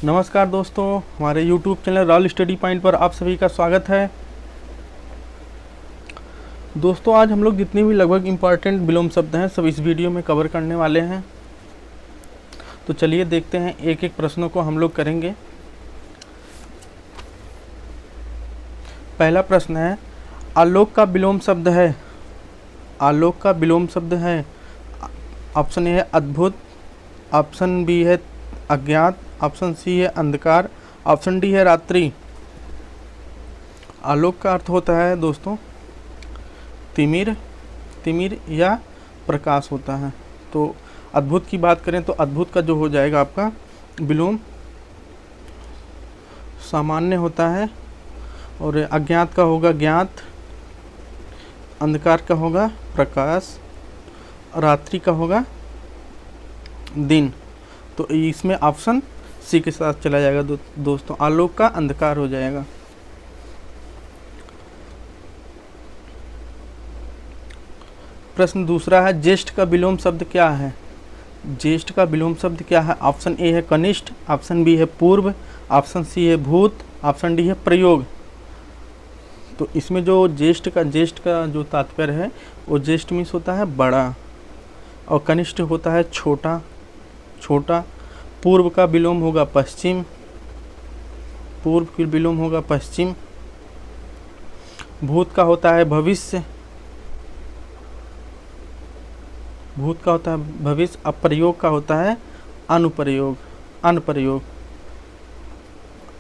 नमस्कार दोस्तों, हमारे YouTube channel royal study point पर आप सभी का स्वागत है। दोस्तों, आज हम लोग जितने भी लगभग इम्पॉर्टेंट विलोम शब्द हैं सब इस वीडियो में कवर करने वाले हैं। तो चलिए देखते हैं, एक एक प्रश्नों को हम लोग करेंगे। पहला प्रश्न है, आलोक का विलोम शब्द है। आलोक का विलोम शब्द है। ऑप्शन ए है अद्भुत, ऑप्शन बी है अज्ञात, ऑप्शन सी है अंधकार, ऑप्शन डी है रात्रि। आलोक का अर्थ होता है दोस्तों तिमिर, तिमिर या प्रकाश होता है। तो अद्भुत की बात करें तो अद्भुत का जो हो जाएगा आपका विलोम सामान्य होता है, और अज्ञात का होगा ज्ञात, अंधकार का होगा प्रकाश, रात्रि का होगा दिन। तो इसमें ऑप्शन सी के साथ चला जाएगा दोस्तों, आलोक का अंधकार हो जाएगा। प्रश्न दूसरा है, ज्येष्ठ का विलोम शब्द क्या है। ज्येष्ठ का विलोम शब्द क्या है। ऑप्शन ए है कनिष्ठ, ऑप्शन बी है पूर्व, ऑप्शन सी है भूत, ऑप्शन डी है प्रयोग। तो इसमें जो ज्येष्ठ का जो तात्पर्य है वो ज्येष्ठ मीन्स होता है बड़ा, और कनिष्ठ होता है छोटा छोटा। पूर्व का विलोम होगा पश्चिम, पूर्व का विलोम होगा पश्चिम। भूत का होता है भविष्य, भूत का होता है भविष्य। अप्रयोग का होता है अनुप्रयोग, अनप्रयोग।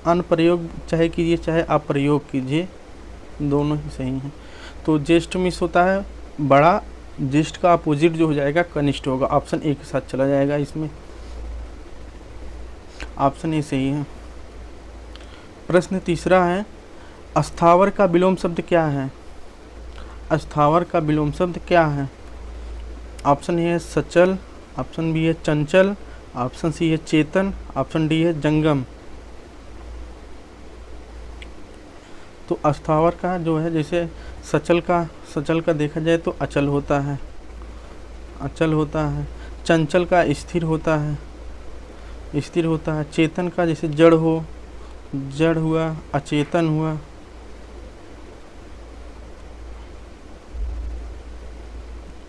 अनप्रयोग चाहे कीजिए चाहे अप्रयोग कीजिए, दोनों ही सही हैं। तो ज्येष्ठ मीन्स होता है बड़ा, ज्येष्ठ का अपोजिट जो हो जाएगा कनिष्ठ होगा। ऑप्शन ए के साथ चला जाएगा इसमें, ऑप्शन ए सही है। प्रश्न तीसरा है, अस्थावर का विलोम शब्द क्या है। अस्थावर का विलोम शब्द क्या है। ऑप्शन ए है सचल, ऑप्शन बी है चंचल, ऑप्शन सी है चेतन, ऑप्शन डी है जंगम। तो अस्थावर का जो है, जैसे सचल का देखा जाए तो अचल होता है, अचल होता है। चंचल का स्थिर होता है, स्थिर होता है। चेतन का जैसे जड़ हो, जड़ हुआ, अचेतन हुआ।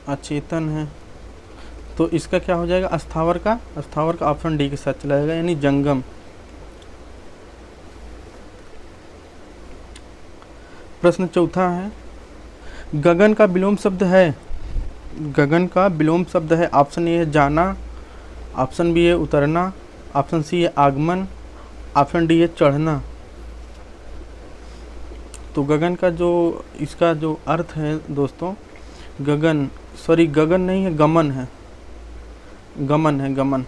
अचेतन है, तो इसका क्या हो जाएगा अस्थावर का ऑप्शन डी के साथ चला जाएगा, यानी जंगम। प्रश्न चौथा है, गगन का विलोम शब्द है। गगन का विलोम शब्द है। ऑप्शन ए है जाना, ऑप्शन बी है उतरना, ऑप्शन सी है आगमन, ऑप्शन डी है चढ़ना। तो गगन का जो इसका जो अर्थ है दोस्तों, गगन नहीं है, गमन है, गमन है, गमन।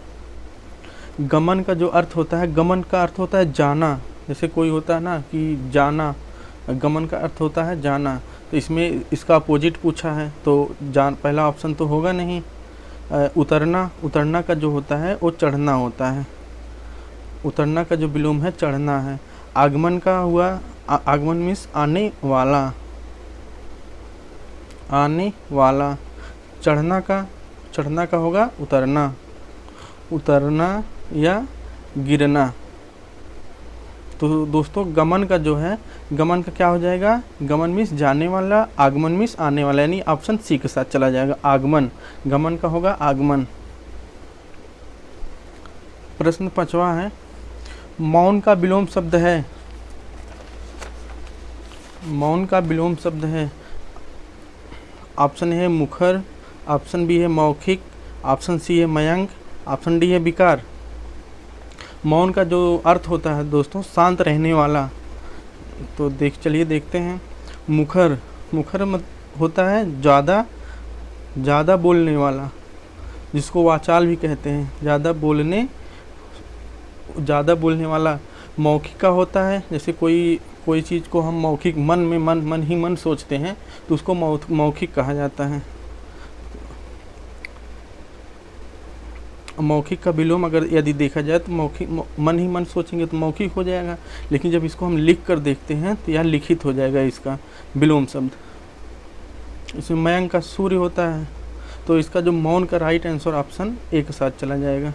गमन का जो अर्थ होता है, गमन का अर्थ होता है जाना। जैसे कोई होता है ना कि जाना, गमन का अर्थ होता है जाना। तो इसमें इसका अपोजिट पूछा है, तो पहला ऑप्शन तो होगा नहीं। उतरना का जो होता है वो चढ़ना होता है। उतरना का जो विलोम है चढ़ना है। आगमन का हुआ, आगमन मीन्स आने वाला, आने वाला। चढ़ना का होगा उतरना, उतरना या गिरना। तो दोस्तों गमन का जो है, गमन का क्या हो जाएगा, गमन मीन्स जाने वाला, आगमन मीन्स आने वाला, यानी ऑप्शन सी के साथ चला जाएगा, आगमन। गमन का होगा आगमन। प्रश्न पांचवा है, मौन का विलोम शब्द है। मौन का विलोम शब्द है। ऑप्शन ए है मुखर, ऑप्शन बी है मौखिक, ऑप्शन सी है मयंक, ऑप्शन डी है विकार। मौन का जो अर्थ होता है दोस्तों शांत रहने वाला। तो चलिए देखते हैं। मुखर होता है ज़्यादा बोलने वाला, जिसको वाचाल भी कहते हैं, ज़्यादा बोलने वाला। मौखिक का होता है, जैसे कोई चीज़ को हम मौखिक मन ही मन सोचते हैं तो उसको मौखिक कहा जाता है। मौखिक का विलोम अगर यदि देखा जाए तो मौखिक, मन ही मन सोचेंगे तो मौखिक हो जाएगा, लेकिन जब इसको हम लिख कर देखते हैं तो यह लिखित हो जाएगा इसका विलोम शब्द। इसमें मयंक का सूर्य होता है, तो इसका जो मौन का राइट आंसर ऑप्शन ए के साथ चला जाएगा।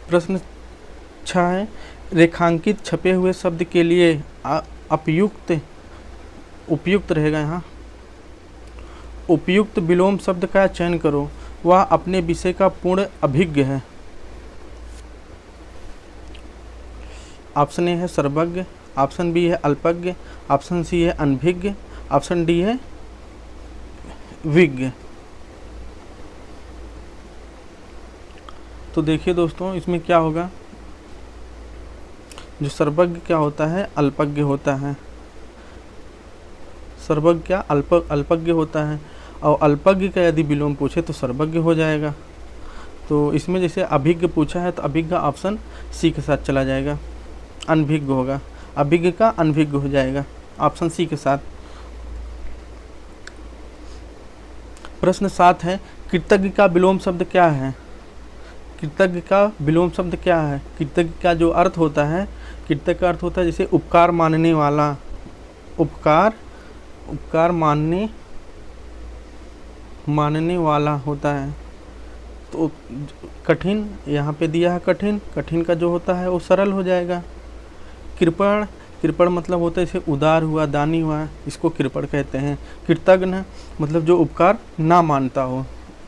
प्रश्न 6 है, रेखांकित छपे हुए शब्द के लिए उपयुक्त रहेगा यहाँ, उपयुक्त विलोम शब्द का चयन करो, वह अपने विषय का पूर्ण अभिज्ञ है। ऑप्शन ए है सर्वज्ञ, ऑप्शन बी है अल्पज्ञ, ऑप्शन सी है अनभिज्ञ, ऑप्शन डी है विज्ञ। तो देखिए दोस्तों, इसमें क्या होगा, जो सर्वज्ञ क्या होता है, अल्पज्ञ होता है। सर्वज्ञ क्या अल्पज्ञ होता है, और अल्पज्ञ का यदि विलोम पूछे तो सर्वज्ञ हो जाएगा। तो इसमें जैसे अभिज्ञ पूछा है तो अभिज्ञ ऑप्शन सी के साथ चला जाएगा, अनभिज्ञ होगा, अभिज्ञ का अनभिज्ञ हो जाएगा ऑप्शन सी के साथ। प्रश्न 7 है, कृतज्ञ का विलोम शब्द क्या है। कृतज्ञ का विलोम शब्द क्या है। कृतज्ञ का जो अर्थ होता है, कृतज्ञ का अर्थ होता है जैसे उपकार मानने वाला, उपकार मानने वाला होता है। तो कठिन यहाँ पे दिया है, कठिन का जो होता है वो सरल हो जाएगा। कृपण मतलब होता है जैसे उदार हुआ, दानी हुआ, इसको कृपण कहते हैं। कृतज्ञ मतलब जो उपकार ना मानता हो।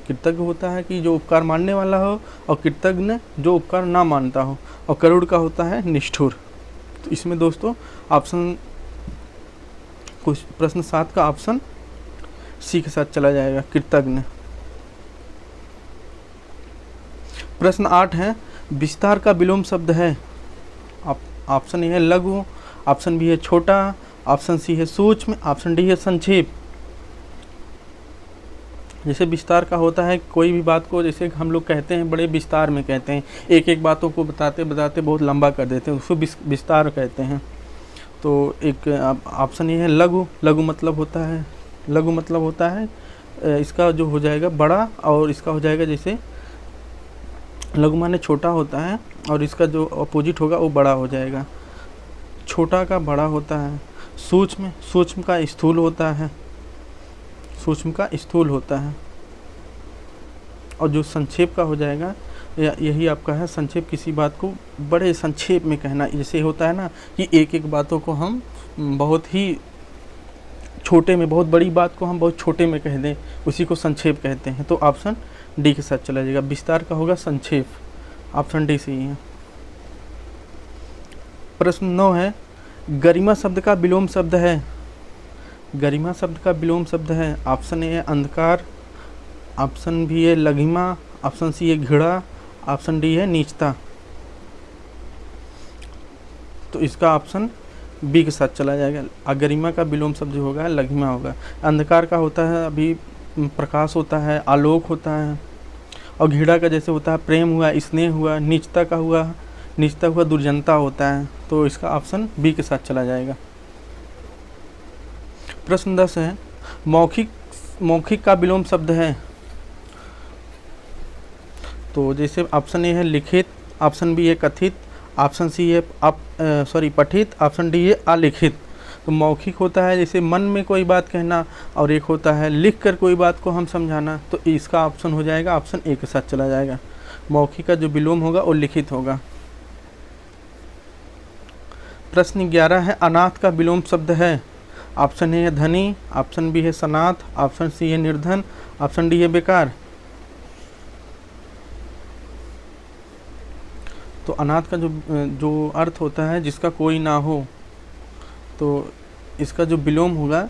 कृतज्ञ होता है कि जो उपकार मानने वाला हो, और कृतज्ञ जो उपकार ना मानता हो, और करुण का होता है निष्ठुर। तो इसमें दोस्तों ऑप्शन कुछ प्रश्न 7 का ऑप्शन सी के साथ चला जाएगा, कृतज्ञ। प्रश्न 8 है, विस्तार का विलोम शब्द है। ऑप्शन ए है लघु, ऑप्शन बी है छोटा, ऑप्शन सी है सूक्ष्म, ऑप्शन डी है संक्षेप। जैसे विस्तार का होता है कोई भी बात को, जैसे हम लोग कहते हैं बड़े विस्तार में कहते हैं, एक एक बातों को बताते बताते बहुत लंबा कर देते हैं, उसको विस्तार कहते हैं। तो एक ऑप्शन ये है लघु मतलब होता है इसका जो हो जाएगा बड़ा, और इसका हो जाएगा जैसे लघु माने छोटा होता है, और इसका जो अपोजिट होगा वो बड़ा हो जाएगा। छोटा का बड़ा होता है। सूक्ष्म का स्थूल होता है, और जो संक्षेप का हो जाएगा यही आपका है संक्षेप, किसी बात को बड़े संक्षेप में कहना। जैसे होता है ना कि एक एक बातों को हम बहुत ही छोटे में, बहुत बड़ी बात को हम बहुत छोटे में कह दें, उसी को संक्षेप कहते हैं। तो ऑप्शन डी के साथ चला जाएगा, विस्तार का होगा संक्षेप, ऑप्शन डी सही है। प्रश्न 9 है, गरिमा शब्द का विलोम शब्द है। गरिमा शब्द का विलोम शब्द है, ऑप्शन ए है अंधकार, ऑप्शन बी है लघिमा, ऑप्शन सी है घृणा, ऑप्शन डी है नीचता। तो इसका ऑप्शन बी के साथ चला जाएगा। अगरिमा का विलोम शब्द जो होगा लघिमा होगा। अंधकार का होता है अभी प्रकाश होता है, आलोक होता है, और घृणा का जैसे होता है प्रेम हुआ, स्नेह हुआ, नीचता हुआ दुर्जनता होता है। तो इसका ऑप्शन बी के साथ चला जाएगा। प्रश्न 10 है, मौखिक का विलोम शब्द है। तो जैसे ऑप्शन ए है लिखित, ऑप्शन बी है कथित, ऑप्शन सी है पठित, ऑप्शन डी है अलिखित। तो मौखिक होता है जैसे मन में कोई बात कहना, और एक होता है लिख कर कोई बात को हम समझाना। तो इसका ऑप्शन हो जाएगा ऑप्शन ए के साथ चला जाएगा। मौखिक का जो विलोम होगा वो लिखित होगा। प्रश्न 11 है, अनाथ का विलोम शब्द है। ऑप्शन ए है धनी, ऑप्शन बी है सनाथ, ऑप्शन सी है निर्धन, ऑप्शन डी है बेकार। तो अनाथ का जो अर्थ होता है जिसका कोई ना हो, तो इसका जो विलोम होगा,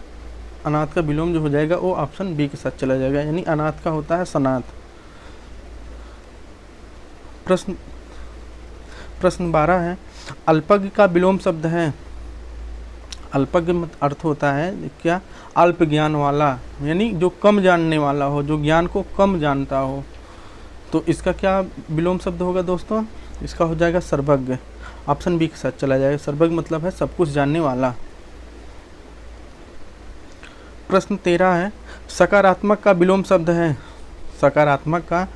अनाथ का विलोम जो हो जाएगा वो ऑप्शन बी के साथ चला जाएगा, यानी अनाथ का होता है सनाथ। प्रश्न 12 है, अल्पज्ञ का विलोम शब्द है। अल्पज्ञ अर्थ होता है क्या, अल्प ज्ञान वाला, यानी जो कम जानने वाला हो, जो ज्ञान को कम जानता हो। तो इसका क्या विलोम शब्द होगा दोस्तों, इसका हो जाएगा सर्वज्ञ, ऑप्शन बी के साथ चला जाएगा। सर्वज्ञ मतलब है सब कुछ जानने वाला। प्रश्न 13 है, सकारात्मक का विलोम शब्द है। सकारात्मक का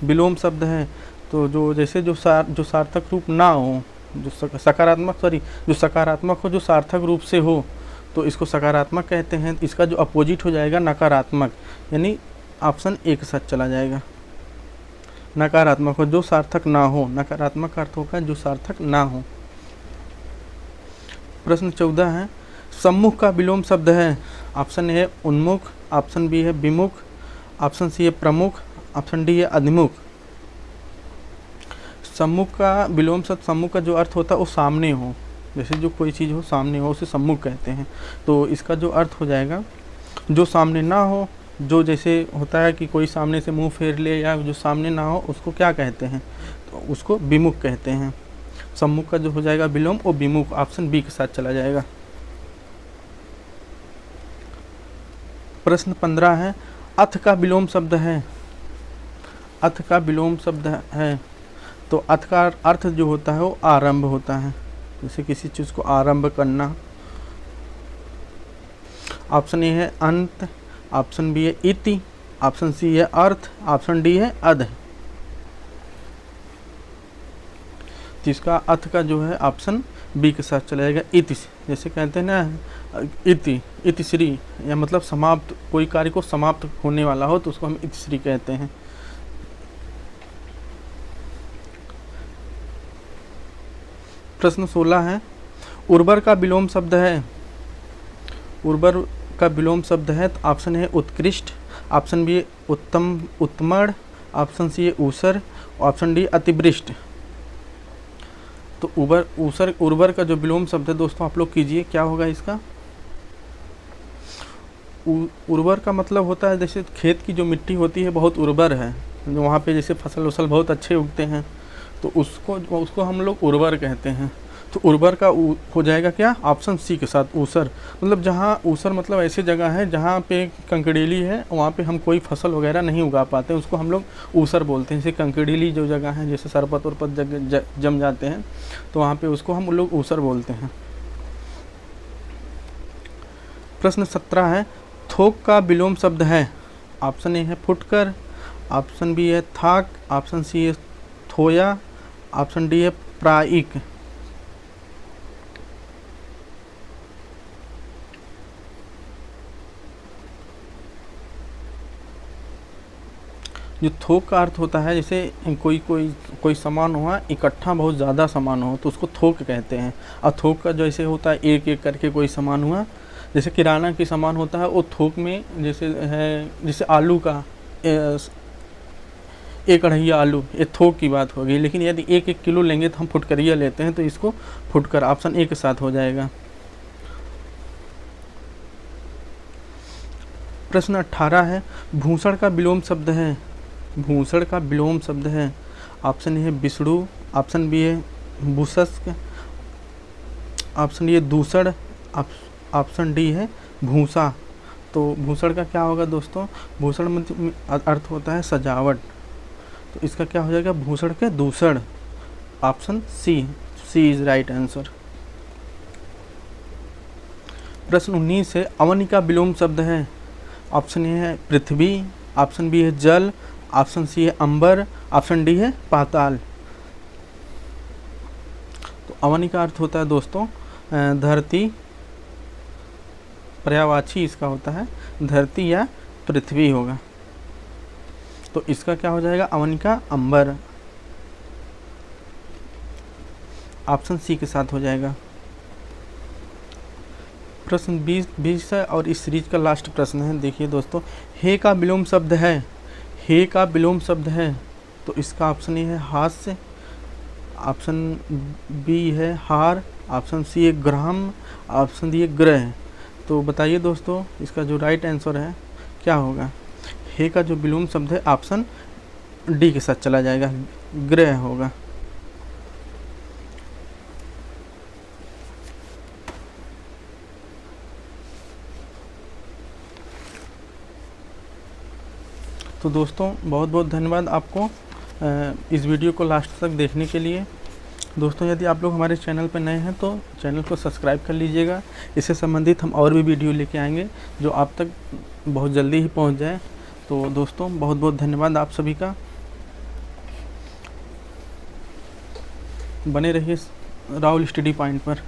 विलोम शब्द है, तो जो जैसे जो सार्थक रूप ना हो, जो सकारात्मक हो, जो सार्थक रूप से हो, तो इसको सकारात्मक कहते हैं। इसका जो अपोजिट हो जाएगा नकारात्मक, यानी ऑप्शन ए के साथ चला जाएगा। नकारात्मक हो, जो सार्थक ना हो। नकारात्मक का अर्थ होगा जो सार्थक ना हो। प्रश्न 14 है, सम्मुख का विलोम शब्द है। ऑप्शन ए है उन्मुख, ऑप्शन बी है विमुख, ऑप्शन सी है प्रमुख, ऑप्शन डी है अधिमुख। सम्मुख का विलोम शब्द, सम्मुख का जो अर्थ होता है वो सामने हो, जैसे जो कोई चीज़ हो सामने हो उसे सम्मुख कहते हैं। तो इसका जो अर्थ हो जाएगा जो सामने ना हो, जो जैसे होता है कि कोई सामने से मुंह फेर ले या जो सामने ना हो उसको क्या कहते हैं, तो उसको विमुख कहते हैं। सम्मुख का जो हो जाएगा विलोम वो विमुख, ऑप्शन बी के साथ चला जाएगा। प्रश्न 15 है, अथ का विलोम शब्द है। अथ का विलोम शब्द है तो अथ का अर्थ जो होता है वो आरंभ होता है, जैसे किसी चीज़ को आरंभ करना। ऑप्शन ए है अंत, ऑप्शन बी है इति, ऑप्शन सी है अर्थ, ऑप्शन डी है अध। जिसका अर्थ का जो है ऑप्शन बी के साथ चलेगा इति, जैसे कहते हैं ना इति, इतिश्री, या मतलब समाप्त, कोई कार्य को समाप्त होने वाला हो तो उसको हम इतिश्री कहते हैं। प्रश्न 16 है, उर्वर का विलोम शब्द है। उर्वर का विलोम शब्द है तो ऑप्शन है उत्कृष्ट, ऑप्शन बी उत्तम, उत्तमण, ऑप्शन सी है ऊसर, ऑप्शन डी अतिवृष्ट। तो उर्वर का जो विलोम शब्द है दोस्तों आप लोग कीजिए क्या होगा इसका। उर्वर का मतलब होता है जैसे खेत की जो मिट्टी होती है बहुत उर्वर है, जो वहाँ पे जैसे फसल वसल बहुत अच्छे उगते हैं तो उसको हम लोग उर्वर कहते हैं। तो उर्वर का हो जाएगा क्या, ऑप्शन सी के साथ ऊसर। मतलब जहाँ ऊसर मतलब ऐसी जगह है जहाँ पे कंकड़ीली है, वहाँ पे हम कोई फसल वगैरह नहीं उगा पाते, उसको हम लोग ऊसर बोलते हैं। जैसे कंकड़ीली जो जगह है, जैसे सरपत उरपत जम जाते हैं तो वहाँ पे उसको हम लोग ऊसर बोलते हैं। प्रश्न 17 है, थोक का विलोम शब्द है। ऑप्शन ए है फुटकर, ऑप्शन बी है थाक, ऑप्शन सी है थोया, ऑप्शन डी है प्रायिक। जो थोक का अर्थ होता है जैसे कोई सामान हुआ इकट्ठा, बहुत ज़्यादा सामान हो तो उसको थोक कहते हैं। और थोक का जैसे होता है एक एक करके कोई सामान हुआ, जैसे किराना की सामान होता है वो थोक में जैसे है, जैसे आलू का एक कढ़ैया आलू, ये थोक की बात होगी। लेकिन यदि एक एक किलो लेंगे तो हम फुटकरिया लेते हैं, तो इसको फुटकर, ऑप्शन ए के साथ हो जाएगा। प्रश्न 18 है, भूषण का विलोम शब्द है। भूषण का विलोम शब्द है, ऑप्शन ए है विष्णु, ऑप्शन बी है भूषस्क, ऑप्शन डी है दूषण, ऑप्शन डी है भूसा। तो भूषण का क्या होगा दोस्तों, भूषण में अर्थ होता है सजावट, तो इसका क्या हो जाएगा भूषण के दूषण, option C is right answer. प्रश्न 19 है, अवनि का विलोम शब्द है। ऑप्शन ए है पृथ्वी, ऑप्शन बी है जल, ऑप्शन सी है अंबर, ऑप्शन डी है पाताल। तो अवनि का अर्थ होता है दोस्तों धरती, पर्यायवाची इसका होता है धरती या पृथ्वी होगा। तो इसका क्या हो जाएगा अवनि का अंबर, ऑप्शन सी के साथ हो जाएगा। प्रश्न 20 है और इस सीरीज का लास्ट प्रश्न है। देखिए दोस्तों, हे का विलोम शब्द है। हे का विलोम शब्द है तो इसका ऑप्शन ए है हास्य, ऑप्शन बी है हार, ऑप्शन सी है ग्राम, ऑप्शन डी है ग्रह। तो बताइए दोस्तों इसका जो राइट आंसर है क्या होगा। हे का जो विलोम शब्द है ऑप्शन डी के साथ चला जाएगा, ग्रह होगा। तो दोस्तों बहुत बहुत धन्यवाद आपको इस वीडियो को लास्ट तक देखने के लिए। दोस्तों यदि आप लोग हमारे चैनल पर नए हैं तो चैनल को सब्सक्राइब कर लीजिएगा। इससे संबंधित हम और भी वीडियो लेके आएंगे जो आप तक बहुत जल्दी ही पहुंच जाए। तो दोस्तों बहुत बहुत धन्यवाद आप सभी का। बने रहिए राहुल स्टडी पॉइंट पर।